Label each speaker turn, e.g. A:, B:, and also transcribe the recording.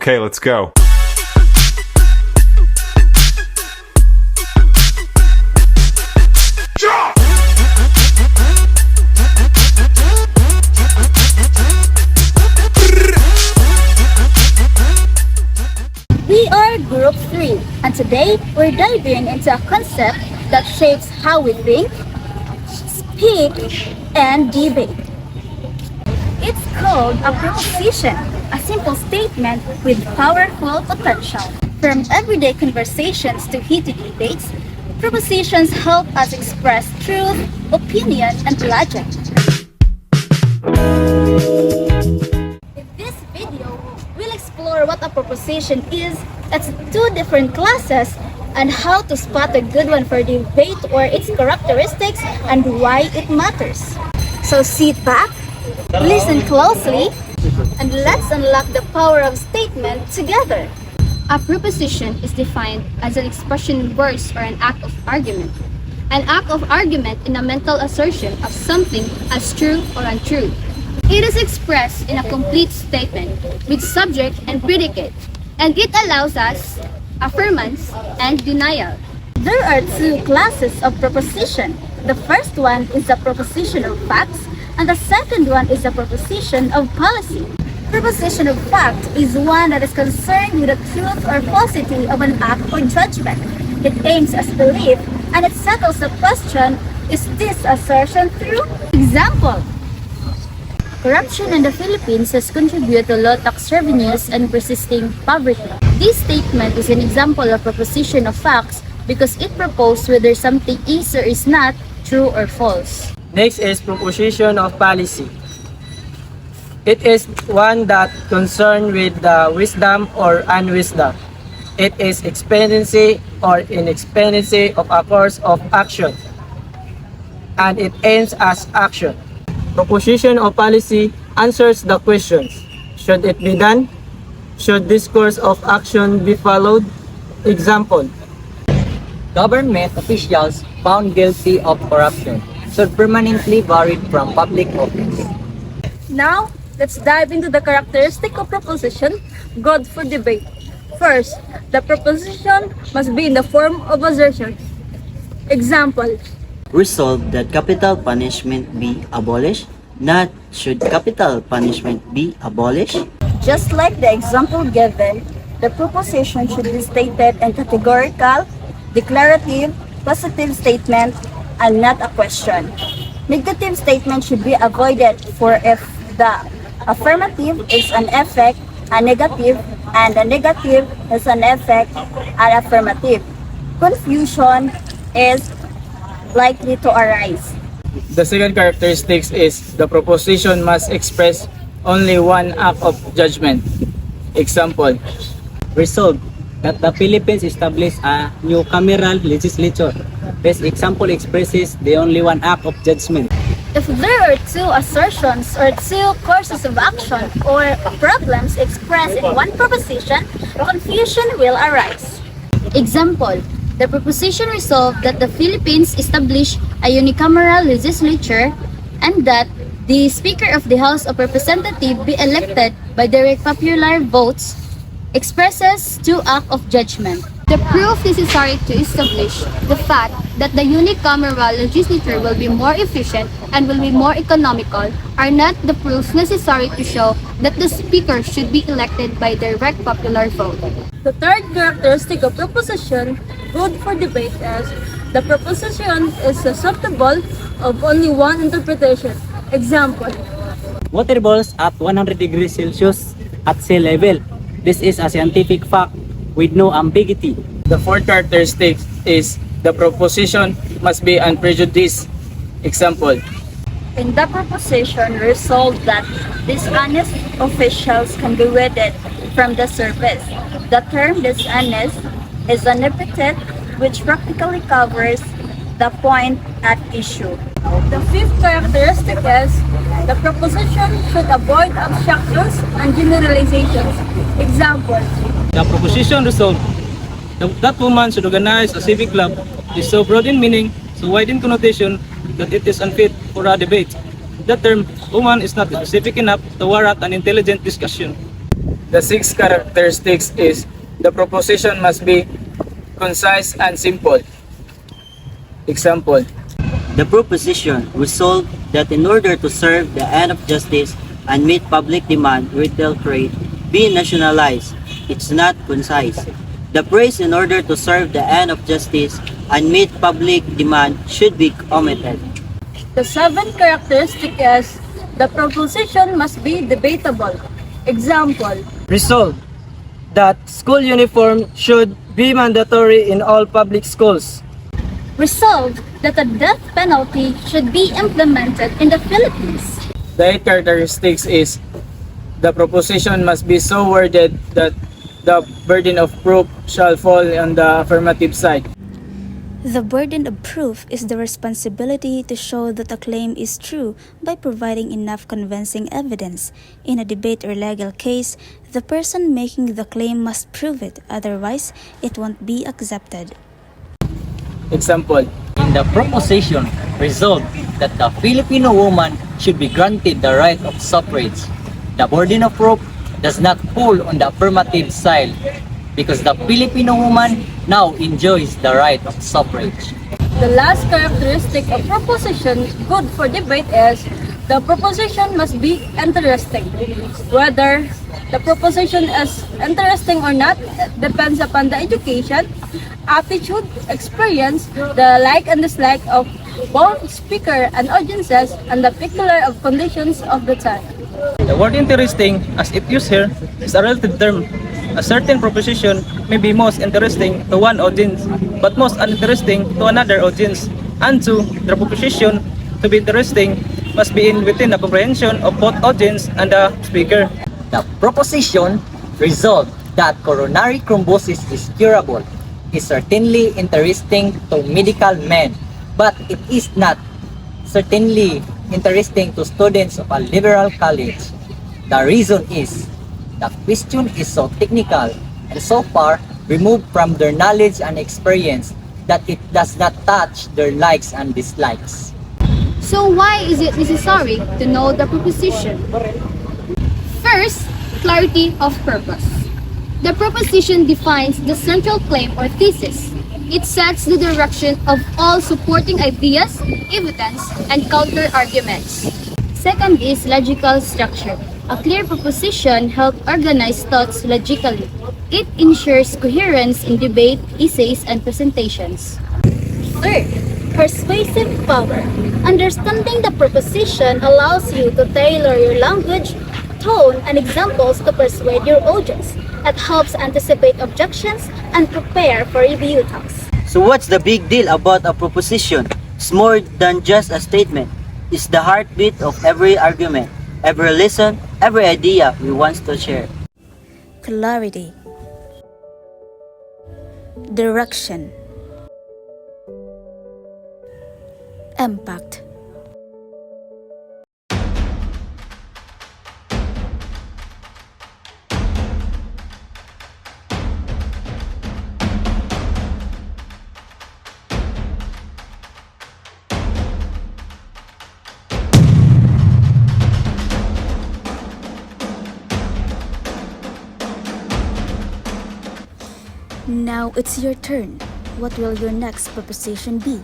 A: Okay, let's go.
B: We are Group 3, and today we're diving into a concept that shapes how we think, speak, and debate. It's called a proposition, a simple statement with powerful potential. From everyday conversations to heated debates, propositions help us express truth, opinion, and logic. In this video, we'll explore what a proposition is, its two different classes, and how to spot a good one for debate or its characteristics and why it matters. So sit back, listen closely, and let's unlock the power of statement together.
C: A proposition is defined as an expression in words or an act of argument. An act of argument in a mental assertion of something as true or untrue. It is expressed in a complete statement with subject and predicate, and it allows us affirmance and denial.
B: There are two classes of proposition. The first one is a proposition of facts, and the second one is a proposition of policy. Proposition of fact is one that is concerned with the truth or falsity of an act or judgment. It aims at belief, and it settles the question, is this assertion true? Example: corruption in the Philippines has contributed to low tax revenues and persisting poverty. This statement is an example of proposition of facts because it proposes whether something is or is not true or false.
D: Next is proposition of policy. It is one that concerns with the wisdom or unwisdom. It is expediency or inexpediency of a course of action, and it aims at action. Proposition of policy answers the questions: should it be done? Should this course of action be followed? Example:
E: Government officials found guilty of corruption should permanently buried from public office.
B: Now, let's dive into the characteristic of proposition good for debate. First, the proposition must be in the form of assertion. Example:
F: Resolved that capital punishment be abolished, not should capital punishment be abolished.
B: just like the example given, the proposition should be stated in categorical, declarative, positive statement, and not a question. Negative statement should be avoided for if the affirmative is an effect, a negative, and the negative is an effect, an affirmative. Confusion is likely to arise.
D: The second characteristic is the proposition must express only one act of judgment. Example:
E: Resolved that the Philippines establish a new cameral legislature. This example expresses the only one act of judgment.
B: If there are two assertions or two courses of action or problems expressed in one proposition, confusion will arise. Example: the proposition resolved that the Philippines establish a unicameral legislature and that the Speaker of the House of Representatives be elected by direct popular votes expresses two acts of judgment.
C: The proof necessary to establish the fact that the unicameral legislature will be more efficient and will be more economical are not the proofs necessary to show that the speaker should be elected by direct popular vote.
B: The third characteristic of proposition good for debate is the proposition is susceptible of only one interpretation. Example:
E: Water boils at 100 degrees Celsius at sea level. This is a scientific fact with no ambiguity.
D: the fourth characteristic is the proposition must be unprejudiced. Example:
B: in the proposition resolved that dishonest officials can be weeded from the service. The term dishonest is an epithet which practically covers the point at issue. The fifth characteristic is the proposition should avoid abstractions and generalizations. Example:
D: the proposition resolved that woman should organize a civic club is so broad in meaning, so wide in connotation, that it is unfit for a debate. The term woman is not specific enough to warrant an intelligent discussion. The sixth characteristics is the proposition must be concise and simple. Example,
F: The proposition resolved that in order to serve the end of justice and meet public demand, retail trade be nationalized. It's not concise. The phrase in order to serve the end of justice and meet public demand should be omitted.
A: The seventh characteristic is the proposition must be debatable. Example,
D: resolve that school uniform should be mandatory in all public schools.
B: Resolved that the death penalty should be implemented in the Philippines.
D: The eighth characteristics is the proposition must be so worded that the burden of proof shall fall on the affirmative side.
G: The burden of proof is the responsibility to show that a claim is true by providing enough convincing evidence. In a debate or legal case, the person making the claim must prove it, otherwise it won't be accepted.
D: Example,
E: In the proposition, resolved that the Filipino woman should be granted the right of suffrage. The burden of proof does not fall on the affirmative side because the Filipino woman now enjoys the right of suffrage.
A: the last characteristic of proposition good for debate is the proposition must be interesting. Whether the proposition is interesting or not depends upon the education, attitude, experience, the like and dislike of both speaker and audiences, and the particular of conditions of the time.
H: The word interesting, as it used here, is a relative term. A certain proposition may be most interesting to one audience, but most uninteresting to another audience. And two, the proposition to be interesting must be within the comprehension of both audience and the speaker.
E: The proposition resolved that coronary thrombosis is curable is certainly interesting to medical men, but it is not certainly interesting to students of a liberal college. The reason is the question is so technical and so far removed from their knowledge and experience that it does not touch their likes and dislikes.
C: So why is it necessary to know the proposition? First, clarity of purpose. The proposition defines the central claim or thesis. It sets the direction of all supporting ideas, evidence, and counter-arguments. Second is logical structure. A clear proposition helps organize thoughts logically. It ensures coherence in debate, essays, and presentations.
B: Third, persuasive power. Understanding the proposition allows you to tailor your language, tone, and examples to persuade your audience. It helps anticipate objections and prepare for rebuttals.
F: So what's the big deal about a proposition? It's more than just a statement. It's the heartbeat of every argument, every lesson, every idea we want to share.
G: Clarity. Direction. Impact. Now it's your turn. What will your next proposition be?